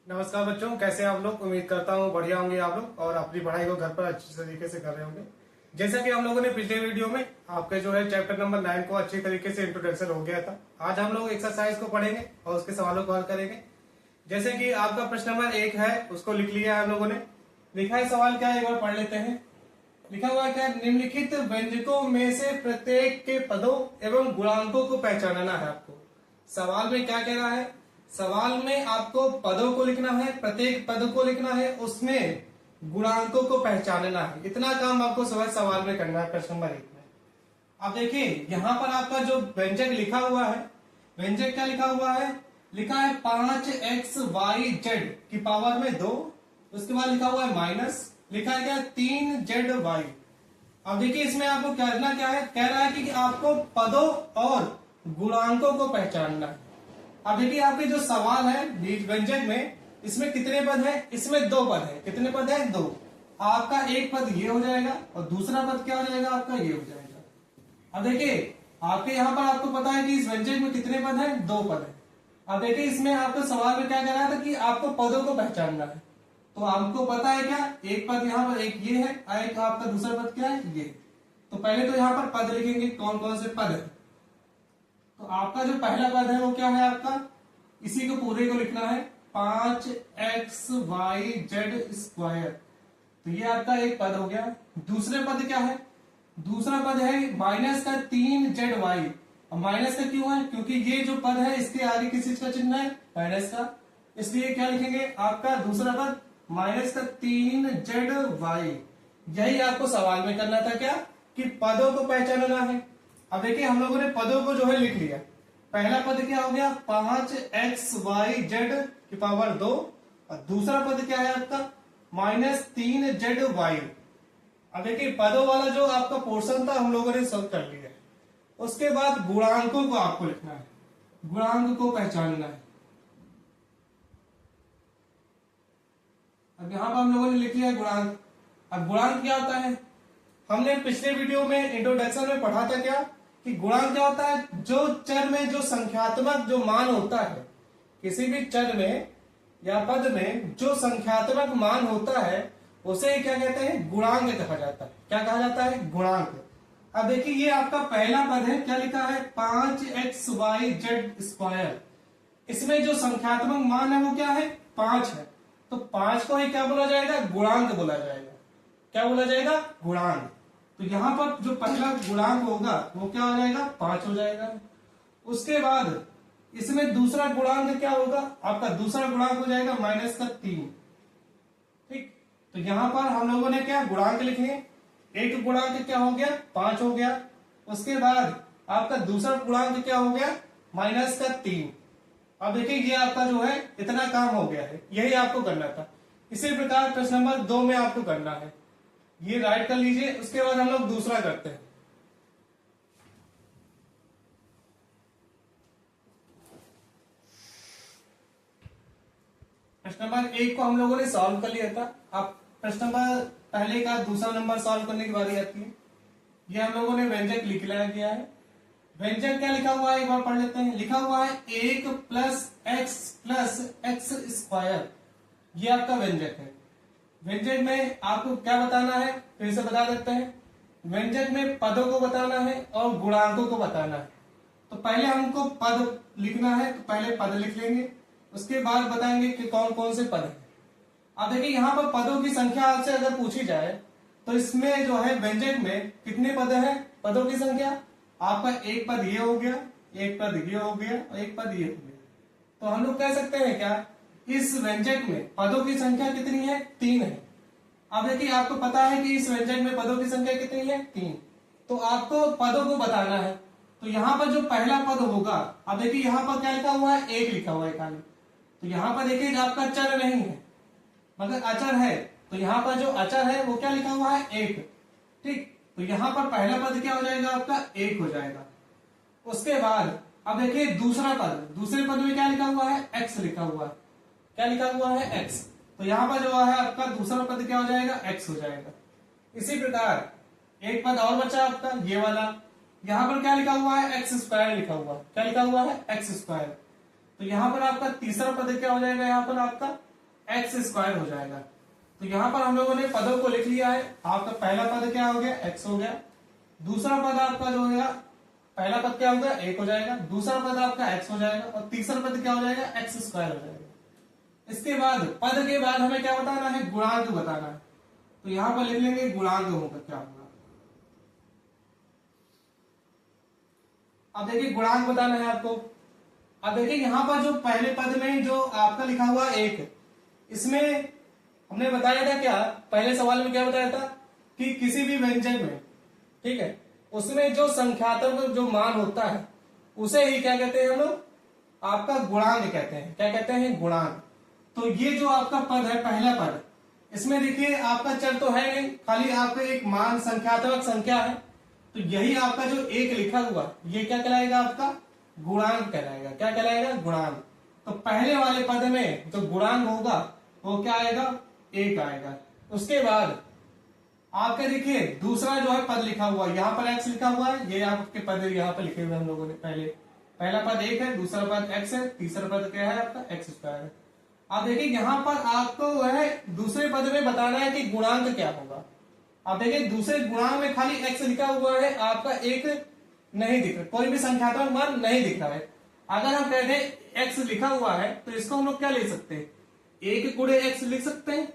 नमस्कार बच्चों, कैसे हैं आप लोग। उम्मीद करता हूँ बढ़िया होंगे आप लोग और अपनी पढ़ाई को घर पर अच्छी तरीके से कर रहे होंगे। जैसा कि हम लोगों ने पिछले वीडियो में आपके जो है चैप्टर नंबर 9 को अच्छी तरीके से इंट्रोडक्शन हो गया था। आज हम लोग एक्सरसाइज को पढ़ेंगे और उसके सवालों को हल करेंगे। जैसे कि आपका प्रश्न नंबर 1 है, उसको लिख लिया है हम लोगों ने। लिखा है सवाल क्या है, एक बार पढ़ लेते हैं। लिखा हुआ है क्या, निम्नलिखित व्यंजकों में से प्रत्येक के पदों एवं गुणांकों को पहचानना है आपको। सवाल में क्या कह रहा है, सवाल में आपको पदों को लिखना है, प्रत्येक पद को लिखना है, उसमें गुणांकों को पहचानना है। इतना काम आपको सवाल में करना है प्रश्न नंबर 1 में। अब देखिए यहाँ पर आपका जो व्यंजक लिखा हुआ है, व्यंजक क्या लिखा हुआ है, लिखा है 5xyz की पावर में 2। उसके बाद लिखा हुआ है माइनस, लिखा है क्या 3zy। अब देखिए इसमें आपको करना क्या है, कह रहा है कि आपको पदों और गुणांकों को पहचानना है। अब देखिए आपके जो सवाल है व्यंजक में, इसमें कितने पद है, इसमें 2 पद है। कितने पद है, 2। आपका एक पद ये हो जाएगा और दूसरा पद क्या हो जाएगा, आपका ये हो जाएगा। अब देखिए आपके यहाँ पर आपको पता है कि इस व्यंजक में कितने पद है, 2 पद है। अब देखिए इसमें आपको सवाल में क्या कह रहा था कि आपको पदों को पहचानना है। तो आपको पता है क्या, एक पद यहाँ पर एक ये है, एक आपका दूसरा पद क्या है, ये। तो पहले तो यहाँ पर पद लिखेंगे, कौन कौन से पद है। तो आपका जो पहला पद है वो क्या है आपका, इसी को पूरे को लिखना है 5xyz²। तो ये आपका एक पद हो गया। दूसरे पद क्या है, दूसरा पद है माइनस का 3zy। अब माइनस का क्यों है, क्योंकि ये जो पद है इसके आगे किस चीज का चिन्ह है, माइनस का। इसलिए क्या लिखेंगे, आपका दूसरा पद माइनस का 3zy। यही आपको सवाल में करना था क्या, कि पदों को पहचानना है। अब देखिए हम लोगों ने पदों को जो है लिख लिया। पहला पद क्या हो गया, 5xyz की पावर 2। और दूसरा पद क्या है आपका, माइनस 3zy। अब देखिए पदों वाला जो आपका पोर्शन था हम लोगों ने सॉल्व कर लिया। उसके बाद गुणांकों को आपको लिखना है, गुणांक को पहचानना है। अब यहां पर हम लोगों ने लिख लिया गुणांक। अब गुणांक क्या होता है, हमने पिछले वीडियो में इंट्रोडक्शन में पढ़ा था क्या, कि गुणांक क्या होता है, जो चर में जो संख्यात्मक जो मान होता है, किसी भी चर में या पद में जो संख्यात्मक मान होता है उसे क्या कहते हैं, गुणांक कहा जाता है। क्या कहा जाता है, गुणांक। अब देखिए ये आपका पहला पद है, क्या लिखा है 5xyz²। इसमें जो संख्यात्मक मान है वो क्या है, 5 है। तो 5 को ही क्या बोला जाएगा, गुणांक बोला जाएगा। क्या बोला जाएगा, गुणांक। तो यहां पर जो पहला गुणांक होगा वो क्या हो जाएगा, 5 हो जाएगा। उसके बाद इसमें दूसरा गुणांक क्या होगा, आपका दूसरा गुणांक हो जाएगा माइनस का 3। ठीक, तो यहां पर हम लोगों ने क्या गुणांक लिखे, एक गुणांक क्या हो गया, 5 हो गया। उसके बाद आपका दूसरा गुणांक क्या हो गया, माइनस का 3। अब देखिए ये आपका जो है इतना काम हो गया है, यही आपको करना था। इसी प्रकार प्रश्न नंबर 2 में आपको करना है, ये राइट कर लीजिए। उसके बाद हम लोग दूसरा करते हैं। प्रश्न नंबर 1 को हम लोगों ने सॉल्व कर लिया था। अब प्रश्न नंबर पहले का दूसरा नंबर सॉल्व करने की बारी आती है। ये हम लोगों ने व्यंजक लिख लिया गया है। व्यंजक क्या लिखा हुआ है, एक बार पढ़ लेते हैं। लिखा हुआ है 1 + x+x²। ये आपका व्यंजक है। व्यंजक में आपको क्या बताना है, फिर से बता देते हैं। व्यंजक में पदों को बताना है और गुणांकों को बताना है। तो पहले हमको पद लिखना है, तो पहले पद लिख लेंगे, उसके बाद बताएंगे कि कौन कौन से पद हैं। अब देखिए यहाँ पर पदों की संख्या आपसे अगर पूछी जाए तो इसमें जो है व्यंजक में कितने पद हैं, पदों की संख्या आपका एक पद ये हो गया, एक पद ये हो गया और एक पद ये हो गया। तो हम लोग कह सकते हैं क्या, इस व्यंजक में पदों की संख्या कितनी है, 3 है। अब देखिए आपको पता है कि इस व्यंजक में पदों की संख्या कितनी है, 3। तो आपको पदों को बताना है। तो यहाँ पर जो पहला पद होगा, अब देखिए यहाँ पर क्या लिखा हुआ है, 1 लिखा हुआ है खाली। तो यहाँ पर देखिए आपका चर नहीं है मगर अचर है। तो यहाँ पर जो अचर है वो क्या लिखा हुआ है, 1। ठीक, तो यहाँ पर पहला पद क्या हो जाएगा, आपका 1 हो जाएगा। उसके बाद अब देखिए दूसरा पद, दूसरे पद में क्या लिखा हुआ है, x लिखा हुआ है। क्या लिखा हुआ है, x। तो यहाँ पर जो है आपका दूसरा पद क्या हो जाएगा, x हो जाएगा। इसी प्रकार एक पद और बचा आपका ये वाला, यहाँ पर क्या लिखा हुआ है, x² लिखा हुआ है। क्या लिखा हुआ है, x²। तो यहाँ पर आपका तीसरा पद क्या हो जाएगा, यहाँ पर आपका एक्स स्क्वायर हो जाएगा। तो यहां पर हम लोगों ने पदों को लिख लिया है। आपका पहला पद क्या हो गया, एक्स हो गया। दूसरा पद आपका जो होगा, पहला पद क्या होगा, एक हो जाएगा। दूसरा पद आपका एक्स हो जाएगा और तीसरा पद क्या हो जाएगा, एक्स स्क्वायर हो जाएगा। इसके बाद पद के बाद हमें क्या बताना है, गुणांक बताना है। तो यहां पर लिख लेंगे गुणांक होगा क्या होगा। अब देखिए गुणांक बताना है आपको। अब देखिए यहां पर जो पहले पद में जो आपका लिखा हुआ एक, इसमें हमने बताया था क्या, पहले सवाल में क्या बताया था कि किसी भी व्यंजक में, ठीक है, उसमें जो संख्यात्मक जो मान होता है उसे ही क्या कहते हैं हम लोग, आपका गुणांक कहते हैं। क्या कहते हैं, गुणांक। तो ये जो आपका पद है, पहला पद, इसमें देखिए आपका चर तो है नहीं, खाली आपका एक मान संख्यात्मक संख्या है। तो यही आपका जो एक लिखा हुआ, ये क्या कहलाएगा, आपका गुणांक कहलाएगा। क्या कहलाएगा, गुणांक। तो पहले वाले पद में जो गुणांक होगा वो क्या आएगा, एक आएगा। उसके बाद आपके देखिए दूसरा जो है पद लिखा हुआ, यहाँ पर एक्स लिखा हुआ है, ये आपके पद यहाँ पर लिखे हुए हम लोगों ने। पहला पद एक है, दूसरा पद एक्स है, तीसरा पद क्या है आपका, एक्स स्क्वायर है। आप देखिए यहाँ पर आपको वह दूसरे पद में बताना है कि गुणांक क्या होगा। आप देखिए दूसरे गुणांक में खाली एक्स लिखा हुआ है, आपका एक नहीं दिख रहा, कोई भी संख्यात्मक मान नहीं दिख रहा है। अगर हम कहते हैं एक्स लिखा हुआ है तो इसको हम लोग क्या लिख सकते हैं, एक गुणे एक्स लिख सकते हैं,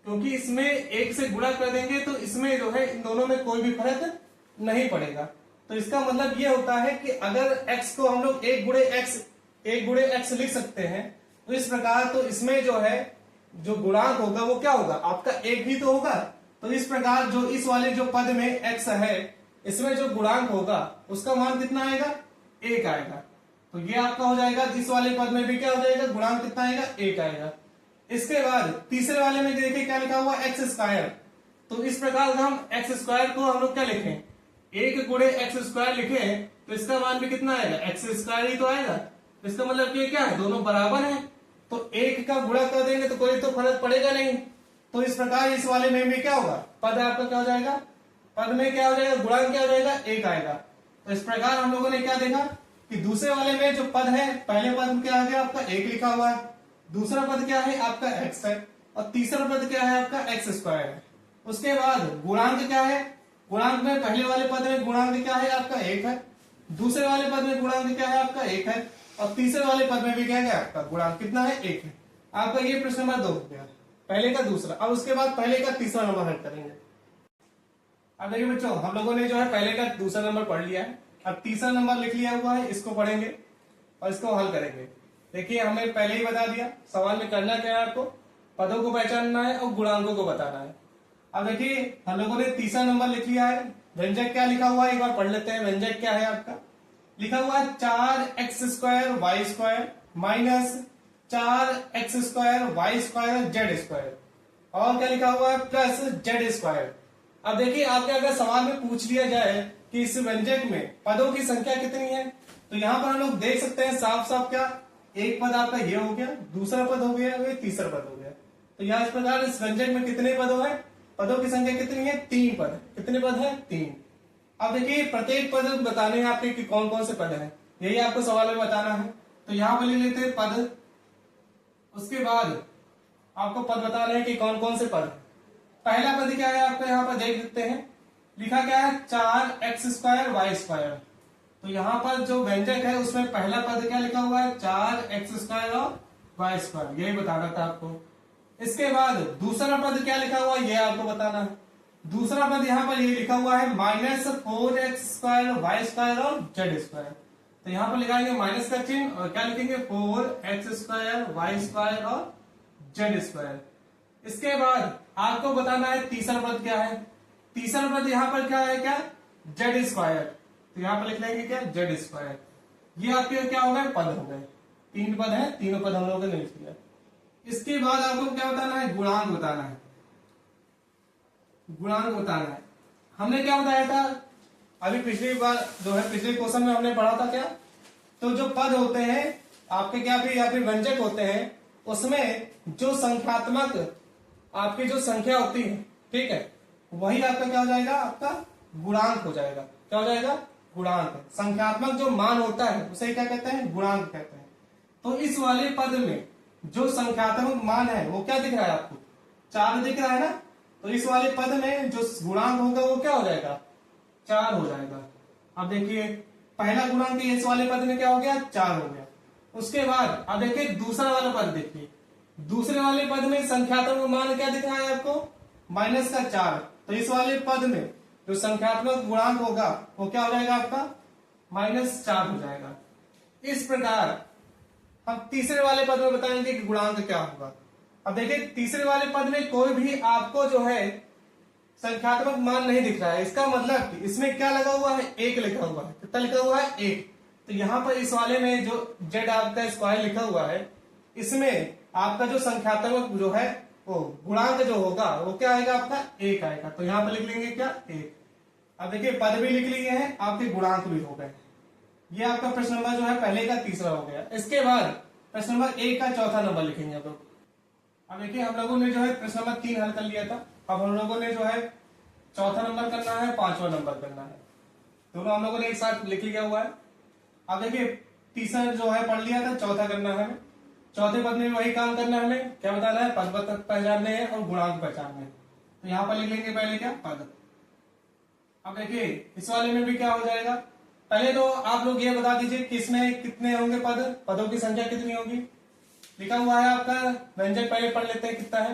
क्योंकि इसमें एक से गुणा कर देंगे तो इसमें जो है इन दोनों में कोई भी फर्क नहीं पड़ेगा। तो इसका मतलब ये होता है कि अगर x को हम लोग एक गुणे एक्स लिख सकते हैं, तो इस प्रकार तो इसमें जो है जो गुणांक होगा वो क्या होगा, आपका एक ही तो होगा। तो इस प्रकार जो इस वाले जो पद में x है, इसमें जो गुणांक होगा उसका मान कितना आएगा, एक आएगा। तो ये आपका हो जाएगा, इस वाले पद में भी क्या हो जाएगा, गुणांक कितना आएगा, एक आएगा। इसके बाद तीसरे वाले में देखिए क्या लिखा हुआ, एक्स स्क्वायर। तो इस प्रकार हम एक्स स्क्वायर को हम लोग क्या लिखें, एक गुणे एक्स स्क्वायर लिखे, तो इसका मान भी कितना आएगा, एक्स स्क्वायर ही तो आएगा। तो इसका मतलब कि क्या है, दोनों बराबर हैं, तो एक का गुणा कर देंगे तो कोई तो फर्क पड़ेगा नहीं। तो इस प्रकार इस वाले में भी क्या होगा, पद आपका क्या हो जाएगा, पद में क्या हो जाएगा, गुणांक क्या हो जाएगा, एक आएगा। तो इस प्रकार हम लोगों ने क्या देखा कि दूसरे वाले में जो पद है, पहले पद में क्या आ गया आपका एक लिखा हुआ है, दूसरा पद क्या है आपका एक्स है, और तीसरा पद क्या है आपका एक्स स्क्वायर है। उसके बाद गुणांक क्या है, गुणांक में पहले वाले पद में गुणांक क्या है आपका एक है, दूसरे वाले पद में गुणांक क्या है आपका एक है, और तीसरे वाले पद में भी क्या है आपका गुणांक कितना है, एक है। आपका ये प्रश्न नंबर 2 हो गया, पहले का दूसरा। अब उसके बाद पहले का तीसरा नंबर हल करेंगे। अब देखिए बच्चों, हम लोगों ने जो है पहले का दूसरा नंबर पढ़ लिया है, अब तीसरा नंबर लिख लिया हुआ है, इसको पढ़ेंगे और इसको हल करेंगे। देखिए हमें पहले ही बता दिया सवाल में करना क्या है, आपको पदों को पहचानना है और गुणांकों को बताना है। अब देखिए हम लोगों ने तीसरा नंबर लिख लिया है। व्यंजक क्या लिखा हुआ है, एक बार पढ़ लेते हैं। व्यंजक क्या है आपका, लिखा हुआ है 4x square Y square minus 4x square Y square Z square, और क्या लिखा हुआ है प्लस जेड स्क्वायर। अब देखिए आपके अगर सवाल में पूछ लिया जाए कि इस व्यंजक में पदों की संख्या कितनी है, तो यहाँ पर हम लोग देख सकते हैं साफ साफ, क्या एक पद आपका ये हो गया, दूसरा पद हो गया, ये तीसरा पद हो गया। तो यहाँ इस प्रकार इस व्यंजक में कितने पद है, पदों की संख्या कितनी है, 3 पद। कितने पद है, 3। अब देखिए प्रत्येक पद बताने हैं आपके कि कौन कौन से पद हैं, यही आपको सवाल में बताना है। तो यहाँ पर ले लेते हैं पद, उसके बाद आपको पद बताना है कि कौन कौन से पद। पहला पद क्या है आपका, यहाँ पर देख सकते हैं लिखा क्या है 4x स्क्वायर वाई स्क्वायर। तो यहाँ पर जो व्यंजक है उसमें पहला पद क्या लिखा हुआ है 4x स्क्वायर और वाई स्क्वायर, यही बताना था आपको। इसके बाद दूसरा पद क्या लिखा हुआ है ये आपको बताना है। दूसरा पद यहाँ पर ये लिखा हुआ है minus 4x square Y square और जेड स्क्वायर। तो यहाँ पर लिखाएंगे माइनस का चिन्ह और क्या लिखेंगे 4x स्क्वायर वाई स्क्वायर और जेड स्क्वायर। इसके बाद आपको बताना है तीसरा पद क्या है। तीसरा पद यहाँ पर क्या है, क्या जेड स्क्वायर। तो यहाँ पर लिख लेंगे क्या जेड स्क्वायर। ये आपके क्या हो गए, पद हो गए। 3 पद है, तीनों पद हम लोगों ने लिख लिया। इसके बाद आपको क्या बताना है, गुणांक बताना है। गुणांक बताना है, हमने क्या बताया था अभी पिछली बार जो है, पिछले क्वेश्चन में हमने पढ़ा था क्या, तो जो पद होते हैं आपके क्या भी या फिर व्यंजक होते हैं, उसमें जो संख्यात्मक आपकी जो संख्या होती है, ठीक है, वही आपका क्या हो जाएगा, आपका गुणांक हो जाएगा। क्या हो जाएगा, गुणांक। संख्यात्मक जो मान होता है उसे क्या कहते हैं, गुणांक कहते हैं। तो इस वाले पद में जो संख्यात्मक मान है वो क्या दिख रहा है आपको, 4 दिख रहा है ना। तो इस वाले पद में जो गुणांक होगा वो क्या हो जाएगा, 4 हो जाएगा। अब देखिए पहला गुणांक इस वाले पद में क्या हो गया, 4 हो गया। उसके बाद अब देखिए दूसरा वाला पद देखिए, दूसरे वाले पद में संख्यात्मक मान क्या दिख रहा है आपको, -4। तो इस वाले पद में जो संख्यात्मक गुणांक होगा वो क्या हो जाएगा आपका, -4 हो जाएगा। इस प्रकार हम तीसरे वाले पद में बताएंगे कि गुणांक क्या होगा। अब देखिए तीसरे वाले पद में कोई भी आपको जो है संख्यात्मक मान नहीं दिख रहा है, इसका मतलब कि इसमें क्या लगा हुआ है, 1 लिखा हुआ है। कितना लिखा हुआ है, 1। तो यहाँ पर इस वाले में जो z आपका स्क्वायर लिखा हुआ है, इसमें आपका जो संख्यात्मक जो है वो गुणांक जो होगा वो क्या आएगा आपका, 1 आएगा। तो यहाँ पर लिख लेंगे क्या, 1। अब देखिए पद भी लिख लिए हैं, आपके गुणांक भी हो गए। ये आपका प्रश्न नंबर जो है पहले का तीसरा हो गया। इसके बाद प्रश्न नंबर 1 का चौथा नंबर लिखेंगे आप लोग। अब देखिए हम लोगों ने जो है प्रश्न नंबर 3 हल कर लिया था। अब हम लोगों ने जो है चौथा नंबर करना है, पांचवा नंबर करना है। दोनों हम लोगों ने एक साथ लिख लिया हुआ है। अब देखिए तीसरा जो है पढ़ लिया था, चौथा करना है हमें। चौथे पद में वही काम करना है, हमें क्या बताना है, पद पहचानने हैं और गुणांक पहचानने हैं। तो यहाँ पर लिख लेंगे पहले क्या, पद। अब देखिए इस वाले में भी क्या हो जाएगा, पहले तो आप लोग ये बता दीजिए किसमें कितने होंगे पद, पदों की संख्या कितनी होगी। लिखा हुआ है आपका व्यंजक, पहले पढ़ लेते हैं कितना है,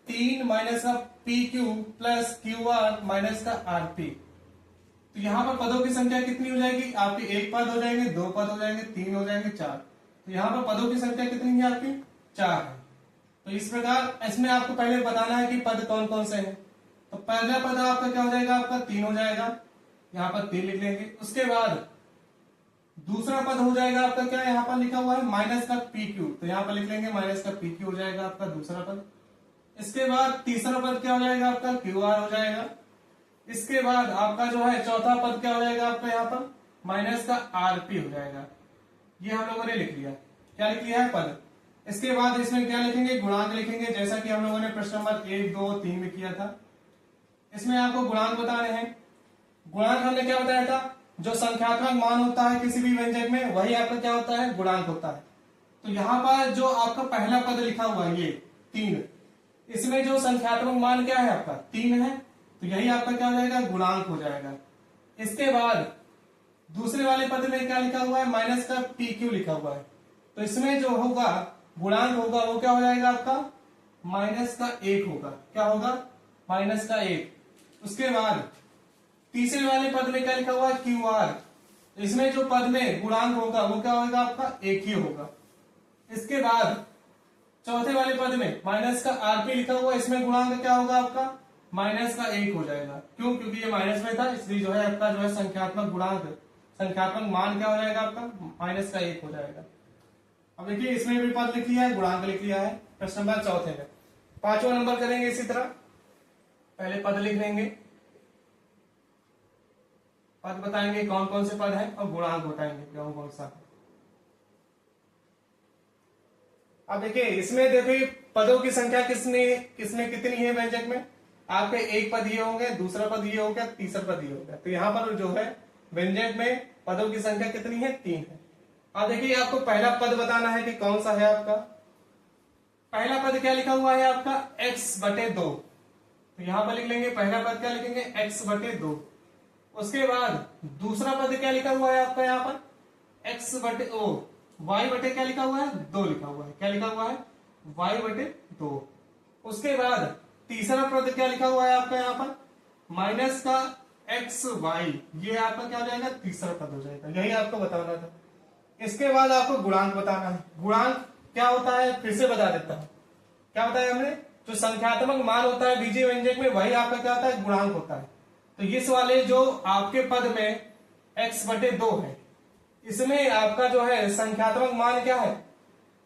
3 माइनस का PQ प्लस QR माइनस का RP। तो यहाँ पर पदों की संख्या कितनी हो जाएगी आपकी, 1 पद हो जाएंगे, 2 पद हो जाएंगे, 3 हो जाएंगे, 4। तो यहाँ पर पदों की संख्या कितनी है आपकी, 4 है। तो इस प्रकार इसमें आपको पहले बताना है कि पद कौन कौन से हैं। तो पहला पद आपका क्या हो जाएगा, आपका 3 हो जाएगा, यहाँ पर 3 लिख लेंगे। उसके बाद दूसरा पद हो जाएगा आपका क्या, यहाँ पर लिखा हुआ है माइनस का PQ, तो यहाँ पर लिख लेंगे माइनस का PQ हो जाएगा आपका दूसरा पद। इसके बाद तीसरा पद क्या हो जाएगा आपका, QR हो जाएगा। इसके बाद आपका जो है चौथा पद क्या हो जाएगा आपका, यहाँ पर माइनस का RP हो जाएगा। ये हम लोगों ने लिख लिया, क्या लिख लिया है, पद। इसके बाद इसमें क्या लिखेंगे, गुणांक लिखेंगे, जैसा कि हम लोगों ने प्रश्न नंबर 1, 2, 3 में किया था। इसमें आपको गुणांक बताने हैं। गुणांक हमने क्या बताया था, जो संख्यात्मक मान होता है किसी भी व्यंजक में वही आपका क्या होता है, गुणांक होता है। तो यहाँ पर जो आपका पहला पद लिखा हुआ है ये 3, इसमें जो संख्यात्मक मान क्या है आपका, 3 है। तो यही आपका क्या हो जाएगा, गुणांक हो जाएगा। इसके बाद दूसरे वाले पद में क्या लिखा हुआ है, माइनस का PQ लिखा हुआ है। तो इसमें जो होगा गुणांक होगा वो क्या हो जाएगा आपका, -1 होगा। क्या होगा, -1। उसके बाद तीसरे वाले पद में क्या लिखा हुआ है, QR। इसमें जो पद में गुणांक होगा वो क्या होगा आपका, 1 ही होगा। इसके बाद चौथे वाले पद में माइनस का RP लिखा हुआ है, इसमें गुणांक क्या होगा आपका, -1 हो जाएगा। क्यों, क्योंकि ये माइनस में था, इसलिए जो है आपका जो है संख्यात्मक गुणांक, संख्यात्मक मान क्या हो जाएगा आपका, -1 हो जाएगा। अब देखिए इसमें भी पद लिख लिया है, गुणांक लिख लिया है प्रश्न नंबर चौथे में। पांचवा नंबर करेंगे इसी तरह, पहले पद लिख लेंगे, पद बताएंगे कौन कौन से पद हैं और गुणांक बताएंगे कौन कौन सा। अब देखिए इसमें देखिए पदों की संख्या किसमें किसमें कितनी है व्यंजक में, आपके 1 पद ये होंगे, दूसरा पद ये हो गया, तीसरा पद ये हो गया। तो यहाँ पर जो है व्यंजक में पदों की संख्या कितनी है, 3 है। अब देखिए आपको पहला पद बताना है कि कौन सा है आपका। पहला पद क्या लिखा हुआ है आपका, x/2। तो यहाँ पर लिख लेंगे पहला पद क्या लिखेंगे, x/2। उसके बाद दूसरा पद क्या लिखा हुआ है आपका, यहाँ पर y बटे क्या लिखा हुआ है, 2 लिखा हुआ है। क्या लिखा हुआ है, y/2। उसके बाद तीसरा पद क्या लिखा हुआ है आपका, यहाँ पर माइनस का xy, ये आपका क्या हो जाएगा, तीसरा पद हो जाएगा। यही आपको बताना था। इसके बाद आपको गुणांक बताना है। गुणांक क्या होता है, फिर से बता देता हूं। क्या बताया हमने, जो संख्यात्मक मान होता है बीजीय व्यंजक में वही आपका क्या होता है, गुणांक होता है। तो इस वाले जो आपके पद में x/2 है, इसमें आपका जो है संख्यात्मक मान क्या है,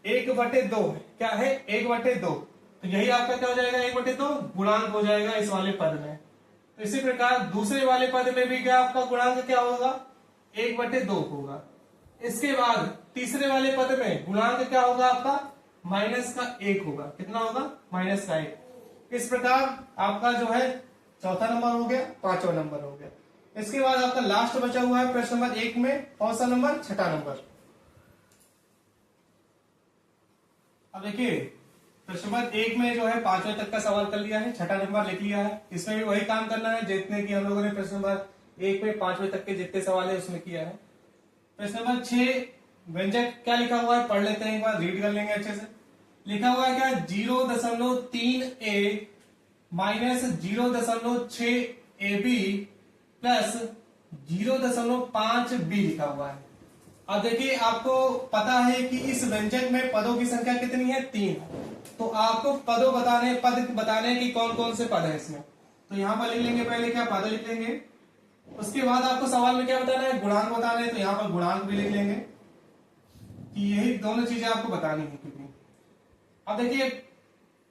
1/2 है। क्या है, 1/2। तो यही आपका क्या हो जाएगा, 1/2 गुणांक हो जाएगा इस वाले पद में। तो इसी प्रकार दूसरे वाले पद में भी क्या आपका गुणांक क्या होगा, 1/2 होगा। इसके बाद तीसरे वाले पद में गुणांक क्या होगा आपका, -1 होगा। कितना होगा, -1। इस प्रकार आपका जो है चौथा नंबर हो गया, पांचवा नंबर हो गया। इसके बाद आपका लास्ट बचा हुआ है प्रश्न नंबर 1 में, कौन सा नंबर, छठा नंबर। अब देखिए प्रश्न नंबर 1 में जो है 5वें तक का सवाल कर लिया है, छठा नंबर लिख लिया है। इसमें भी वही काम करना है जितने की हम लोगों ने प्रश्न नंबर 1 में 5वें तक के जितने सवाल है उसमें किया है। प्रश्न नंबर 6 व्यंजक क्या लिखा हुआ है पढ़ लेते हैं, एक बार रीड कर लेंगे अच्छे से। लिखा हुआ है क्या 0.3a minus 0.6ab plus 0.5b लिखा हुआ है। अब देखिए आपको पता है कि इस व्यंजक में पदों की संख्या कितनी है 3, तो आपको पद बताने कि कौन कौन से पद है इसमें। तो यहां पर लिख लेंगे, पहले क्या पद लिख लेंगे, उसके बाद आपको सवाल में क्या बताना है गुणांक बताना है, तो यहां पर गुणांक भी लिख लेंगे कि यही दोनों चीजें आपको बतानी है। क्योंकि अब देखिए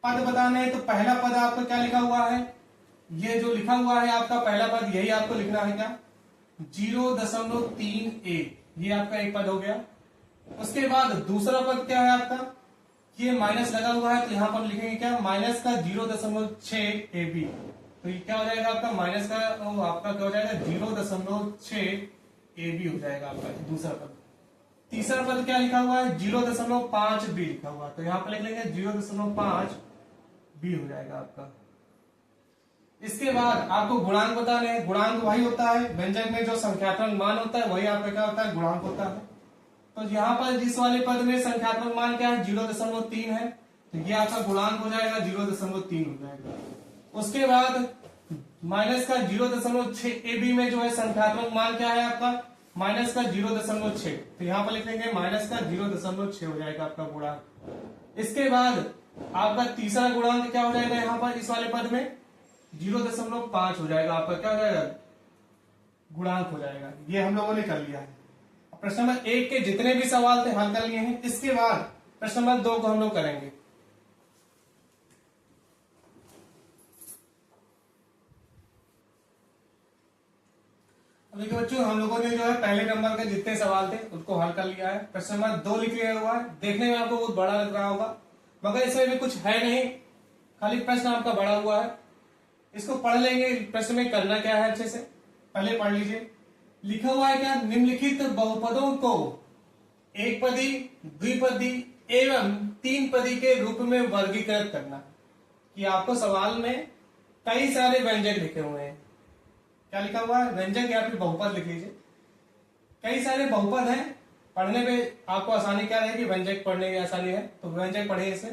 पद बताने हैं तो पहला पद आपका क्या लिखा हुआ है, ये जो लिखा हुआ है आपका पहला पद यही आपको लिखना है क्या 0.3a, ये आपका एक पद हो गया। उसके बाद दूसरा पद क्या है आपका, ये माइनस लगा हुआ है तो यहां पर लिखेंगे क्या माइनस का 0.6ab, तो ये क्या हो जाएगा आपका माइनस का आपका क्या हो जाएगा 0.6ab हो जाएगा आपका दूसरा पद। तीसरा पद क्या लिखा हुआ है 0.5b लिखा हुआ है, तो यहां पर लिख लेंगे 0.5b हो जाएगा आपका। इसके बाद आपको गुणांक बताने हैं, गुणांक वही होता है व्यंजक में जो संख्यात्मक मान होता है वही आपका क्या होता है गुणांक होता है। तो यहाँ पर जिस वाले पद में संख्यात्मक मान क्या है 0.3 है, तो ये आपका गुणांक हो जाएगा 0.3 हो जाएगा। उसके बाद माइनस का 0.6ab में जो है संख्यात्मक मान क्या है आपका माइनस का 0.6, तो यहाँ पर लिख लेंगे माइनस का 0.6 हो जाएगा आपका गुणांक। इसके बाद आपका तीसरा गुणांक क्या हो जाएगा यहाँ पर इस वाले पद में 0.5 हो जाएगा आपका क्या हो जाएगा गुणांक हो जाएगा। ये हम लोगों ने कर लिया है। प्रश्न नंबर 1 के जितने भी सवाल थे हल कर लिए हैं। इसके बाद प्रश्न नंबर 2 को हम लोग करेंगे। देखिए बच्चों हम लोगों ने जो है पहले नंबर के जितने सवाल थे उसको हल कर लिया है। प्रश्न नंबर 2 लिख लिया हुआ है, देखने में आपको बहुत बड़ा लग रहा होगा मगर इसमें भी कुछ है नहीं, खाली प्रश्न आपका बड़ा हुआ है। इसको पढ़ लेंगे, प्रश्न में करना क्या है अच्छे से पहले पढ़ लीजिए। लिखा हुआ है क्या निम्नलिखित बहुपदों को एक पदी द्विपदी एवं तीन पदी के रूप में वर्गीकृत करना। कि आपको सवाल में कई सारे व्यंजक लिखे हुए हैं, क्या लिखा हुआ है व्यंजक या फिर बहुपद लिख लीजिए। कई सारे बहुपद हैं, पढ़ने में आपको आसानी क्या रहेगी व्यंजक पढ़ने की आसानी है तो व्यंजक पढ़े। इसे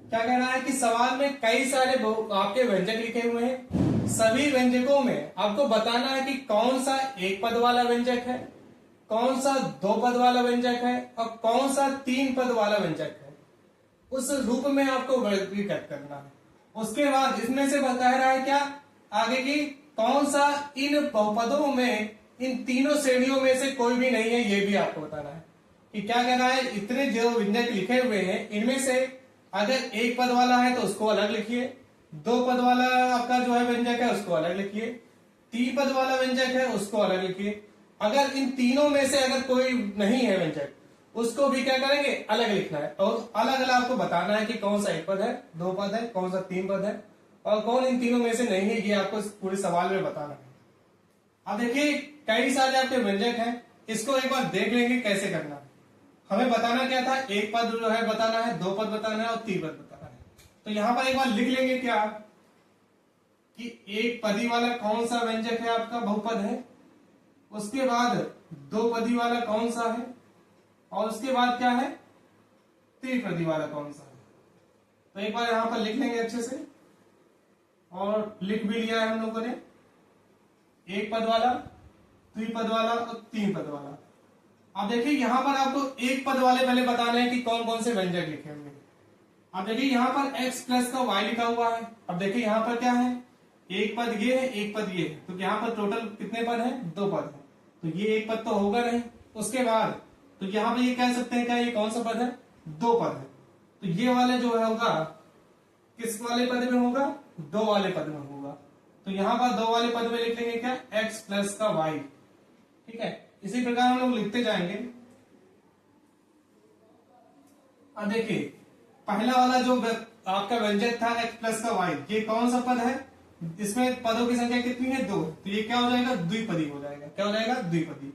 क्या कहना है कि सवाल में कई सारे आपके व्यंजक लिखे हुए हैं, सभी व्यंजकों में आपको बताना है कि कौन सा एक पद वाला व्यंजक है, कौन सा दो पद वाला व्यंजक है और कौन सा तीन पद वाला व्यंजक है, उस रूप में आपको वर्गीकृत करना है। उसके बाद इसमें से कह रहा है क्या आगे की कौन सा इन बहुपदों में इन तीनों श्रेणियों में से कोई भी नहीं है, ये भी आपको बताना है। कि क्या कहना है इतने जो व्यंजक लिखे हुए हैं इनमें से अगर एक पद वाला है तो उसको अलग लिखिए, दो पद वाला आपका जो है व्यंजक है उसको अलग लिखिए, तीन पद वाला व्यंजक है उसको अलग लिखिए। अगर इन तीनों में से अगर कोई नहीं है व्यंजक उसको भी क्या करेंगे अलग लिखना है और अलग अलग आपको बताना है कि कौन सा एक पद है, दो पद है, कौन सा तीन पद है और कौन इन तीनों में से नहीं है, ये आपको पूरे सवाल में बताना है। अब देखिए कई सारे आपके व्यंजक हैं, इसको एक बार देख लेंगे कैसे करना है। हमें बताना क्या था एक पद जो है बताना है, दो पद बताना है और तीन पद बताना है। तो यहां पर एक बार लिख लेंगे क्या कि एक पदी वाला कौन सा व्यंजक है आपका बहुपद है, उसके बाद दो पदी वाला कौन सा है और उसके बाद क्या है तीन पदी वाला कौन सा है। तो एक बार यहां पर लिख लेंगे अच्छे से और लिख भी लिया है हम लोगों ने, एक पद वाला, द्विपद वाला और तीन पद वाला। अब देखिए यहां पर आपको एक पद वाले पहले बताने हैं कि कौन कौन से व्यंजक लिखे हुए। अब देखिए यहां पर x प्लस का y लिखा हुआ है। अब देखिए यहां पर क्या है एक पद ये है एक पद ये है, तो यहां पर टोटल कितने पद हैं दो पद है, तो ये एक पद तो होगा नहीं। उसके बाद तो यहां पर ये कह सकते हैं क्या ये कौन सा पद है दो पद है, तो ये वाले जो है होगा किस वाले पद में होगा दो वाले पद में होगा। तो यहां पर दो वाले पद में लिख लेंगे क्या x प्लस का y, ठीक है। इसी प्रकार हम लोग लिखते जाएंगे। अब देखिए पहला वाला जो आपका व्यंजक था x प्लस का y, ये कौन सा पद है, इसमें पदों की संख्या कितनी है दो, तो ये क्या हो जाएगा द्विपदी हो जाएगा, क्या हो जाएगा द्विपदी।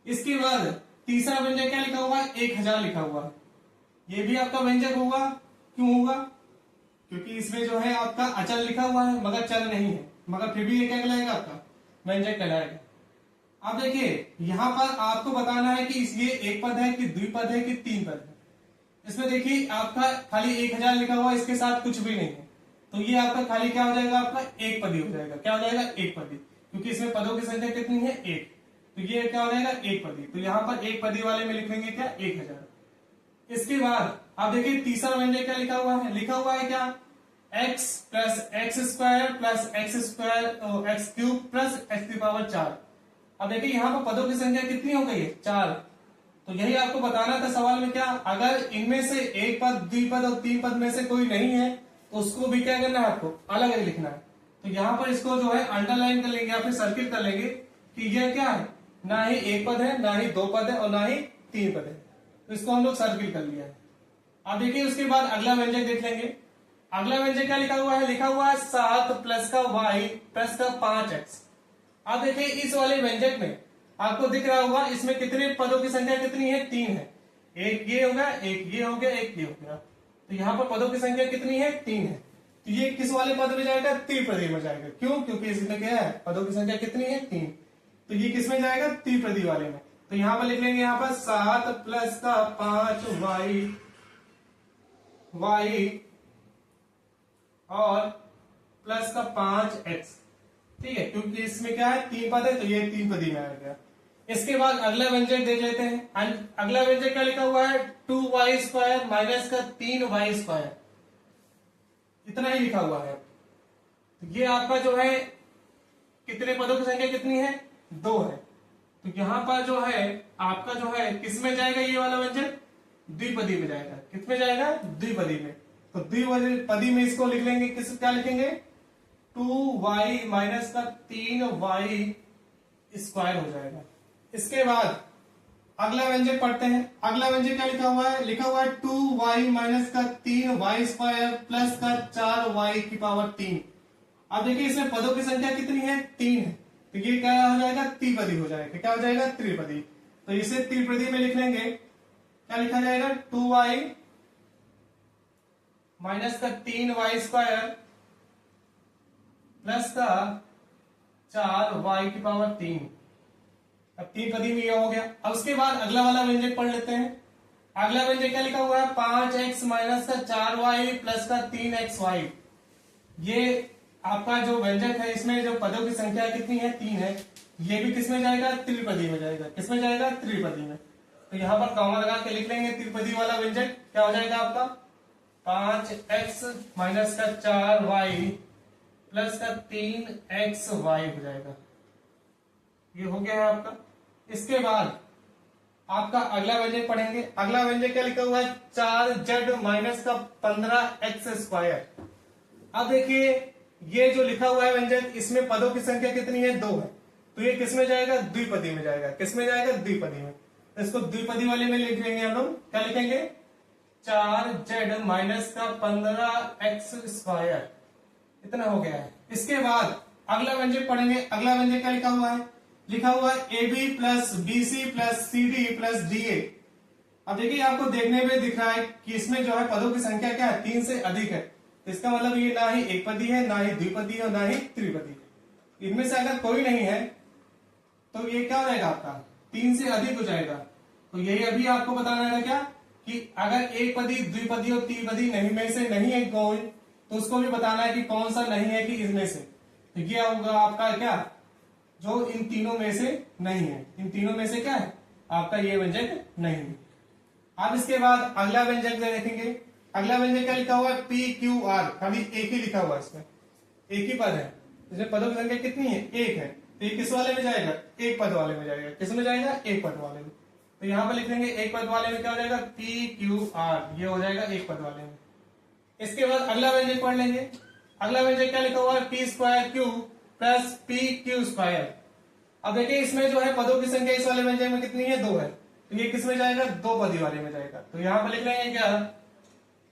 इसके बाद तीसरा व्यंजक क्या लिखा हुआ है 1000 लिखा हुआ है, ये भी आपका व्यंजक होगा। क्यों होगा? क्योंकि इसमें जो है आपका अचल लिखा हुआ है मगर चल नहीं है, मगर फिर भी ये क्या कहलाएगा? आपका व्यंजक कहलाएगा। अब देखिए यहां पर आपको बताना है कि ये एक पद है कि द्विपद है कि तीन पद है। इसमें देखिए आपका खाली 1000 लिखा हुआ है, इसके साथ कुछ भी नहीं है, तो ये आपका खाली क्या हो जाएगा? आपका एक पदी हो जाएगा। क्या हो जाएगा? एक पदी, क्योंकि इसमें पदों की संख्या कितनी है? एक, तो ये क्या हो जाएगा? एक पदी। तो यहाँ पर एक पदी वाले में लिखेंगे क्या? 1000। इसके बाद आप देखिए तीसरा व्यंजक क्या लिखा हुआ है? लिखा हुआ है क्या? x plus x square plus x square x cube plus x की पावर 4। अब देखिए यहाँ पर पदों की संख्या कितनी हो गई है? 4। तो यही आपको बताना था सवाल में क्या, अगर इनमें से एक पद, द्विपद और तीन पद में से कोई नहीं है तो उसको भी क्या करना है? आपको अलग अलग लिखना है। तो यहाँ पर इसको जो है अंडरलाइन कर लेंगे या फिर सर्किल कर लेंगे कि यह क्या है? ना ही एक पद है, ना ही दो पद है और ना ही तीन पद है। तो इसको हम लोग सर्किल कर लिया है। अब देखिए उसके बाद अगला व्यंजक देख लेंगे। अगला व्यंजक क्या लिखा हुआ है? लिखा हुआ है 7 प्लस का y प्लस का 5x। अब देखिए इस वाले व्यंजक में आपको दिख रहा होगा इसमें कितने पदों की संख्या कितनी है? 3 है। एक ये हो गया, एक ये हो गया, एक ये हो गया। तो यहाँ पर पदों की संख्या कितनी है? 3 है। तो ये किस वाले पद में जाएगा? त्रिपदी में जाएगा। क्यों? क्योंकि इसमें क्या है? पदों की संख्या कितनी है? 3। तो ये किस में जाएगा? त्रिपदी वाले में। तो यहाँ पर लिख लेंगे यहाँ पर 7 प्लस का 5y और प्लस का 5x। ठीक है, क्योंकि इसमें क्या है? 3 पद है, तो ये 3 पदी में आ गया। इसके बाद अगला व्यंजक देख लेते हैं। अगला व्यंजक क्या लिखा हुआ है? 2y स्क्वायर माइनस का 3y स्क्वायर। इतना ही लिखा हुआ है। तो ये आपका जो है कितने पदों की संख्या कितनी है? 2 है। तो यहां पर जो है आपका जो है किस में जाएगा? ये वाला व्यंजक द्विपदी में जाएगा। किस में जाएगा? द्विपदी में। तो द्विपदी में इसको लिख लेंगे, किस क्या लिखेंगे? 2y माइनस का 3y स्क्वायर हो जाएगा। इसके बाद अगला व्यंजक पढ़ते हैं। अगला व्यंजक क्या लिखा हुआ है? लिखा हुआ है 2y माइनस का 3y स्क्वायर प्लस का 4y की पावर 3। अब देखिए इसमें पदों की संख्या कितनी है? 3 है। तो ये क्या हो जाएगा? त्रिपदी हो जाएगा। क्या हो जाएगा? त्रिपदी। तो इसे त्रिपदी में लिख लेंगे। क्या लिखा जाएगा? 2y माइनस का 3y स्क्वायर प्लस का 4y की पावर 3। अब त्रिपदी में ये हो गया। अब उसके बाद अगला वाला व्यंजक पढ़ लेते हैं। अगला व्यंजक क्या लिखा हुआ है? 5x माइनस का 4y प्लस का 3xy। ये आपका जो व्यंजक है इसमें जो पदों की संख्या कितनी है? 3 है। ये भी किसमें जाएगा? त्रिपदी में जाएगा। किसमें जाएगा? त्रिपदी में। तो यहां पर कॉमा लगा के लिख लेंगे त्रिपदी वाला व्यंजक। क्या हो जाएगा आपका? 5x माइनस का 4y प्लस का 3xy हो जाएगा। ये हो गया है आपका। इसके बाद आपका अगला व्यंजक पढ़ेंगे। अगला व्यंजक क्या लिखा हुआ है? 4z माइनस का 15x स्क्वायर। अब देखिए ये जो लिखा हुआ है व्यंजक इसमें पदों की संख्या कितनी है? 2 है। तो ये किसमें जाएगा? द्विपदी में जाएगा। किसमें जाएगा? द्विपदी में। तो इसको द्विपदी वाले में लिख लेंगे हम लोग। क्या लिखेंगे? 4z माइनस का 15x स्क्वायर। इतना हो गया है। इसके बाद अगला व्यंजक पढ़ेंगे। अगला व्यंजक क्या लिखा हुआ है? लिखा हुआ है AB plus BC plus CD plus DA। अब देखिए आपको देखने में दिख रहा है कि इसमें जो है पदों की संख्या क्या है? 3 से अधिक है। तो इसका मतलब ये ना ही एक पदी है, ना ही द्विपदी है और ना ही त्रिपदी है। इनमें से अगर कोई नहीं है तो ये क्या हो जाएगा आपका? 3 से अधिक हो जाएगा। तो यही अभी आपको बताना है क्या कि अगर एक पदी, द्विपदी और त्रिपदी नहीं में से नहीं है कोई, तो उसको भी बताना है कि कौन सा नहीं है कि इसमें से। तो ये होगा आपका क्या? जो इन तीनों में से नहीं है। इन तीनों में से क्या है? आपका ये व्यंजक नहीं है। अब इसके बाद अगला व्यंजक देखेंगे। अगला व्यंजक क्या लिखा हुआ है? PQR। खाली एक ही लिखा हुआ है, इसमें एक ही पद है। इसमें पदों की संख्या कितनी है? 1 है। तो ये किस वाले में जाएगा? एक पद वाले में जाएगा। किस में जाएगा? एक पद वाले में। तो यहां पर लिख लेंगे एक पद वाले में क्या हो जाएगा? PQR। ये हो जाएगा एक पद वाले में। इसके बाद अगला व्यंजक पढ़ लेंगे। अगला व्यंजक क्या लिखा हुआ है? P square Q plus PQ square. अब देखिए इसमें जो है पदों की संख्या इस वाले व्यंजक में कितनी है? 2 है। तो ये किस में जाएगा? दो पदी वाले में जाएगा। तो यहां पर लिख लेंगे क्या?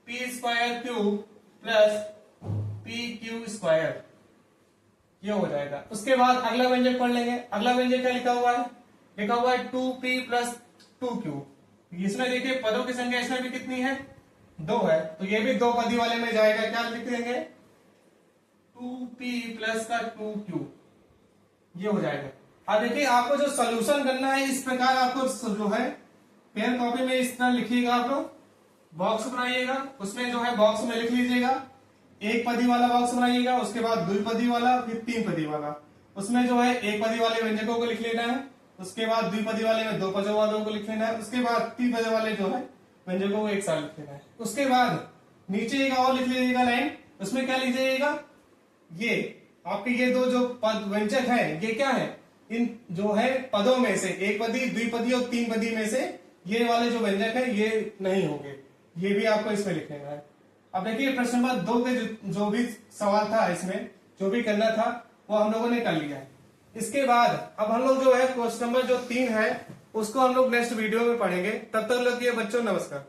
P square Q plus PQ square. ये हो जाएगा। उसके बाद अगला व्यंजक पढ़ लेंगे। अगला व्यंजक क्या लिखा हुआ है? लिखा हुआ है 2P प्लस 2Q। इसमें देखिए पदों की संख्या इसमें भी कितनी है, 2 है, तो ये भी 2 पदी वाले में जाएगा। क्या लिख देंगे, 2p प्लस का 2q, ये हो जाएगा। अब देखिए आपको जो सोल्यूशन करना है इस प्रकार आपको जो है पेन कॉपी में इस तरह लिखिएगा, आप लोग बॉक्स बनाइएगा, उसमें जो है बॉक्स में लिख लीजिएगा, 1 पदी वाला बॉक्स बनाइएगा, उसके बाद 2 पदी वाला, फिर 3 पदी वाला। उसमें जो है 1 पदी वाले व्यंजकों को लिख लेना है, उसके बाद 2 पदी वाले में 2 पदों वालों को लिख लेना है, उसके बाद 3 पदों वाले जो है व्यंजकों को एक साथ लिख लेना है। उसके बाद नीचे एक और लिख लीजिएगा लाइन, उसमें क्या लिख जाइएगा, ये आपके ये 2 जो पद व्यंजक है ये क्या है, इन जो है पदों में से 1 पदी, 2 पदी और 3 पदी में से ये वाले जो व्यंजक है ये नहीं होंगे, ये भी आपको इसमें लिख लेना है। अब देखिए प्रश्न नंबर 2 के जो भी सवाल था, इसमें जो भी करना था वो हम लोगों ने कर लिया है। इसके बाद अब हम लोग जो है क्वेश्चन नंबर जो 3 है उसको हम लोग नेक्स्ट वीडियो में पढ़ेंगे। तब तक लोग ये बच्चों नमस्कार।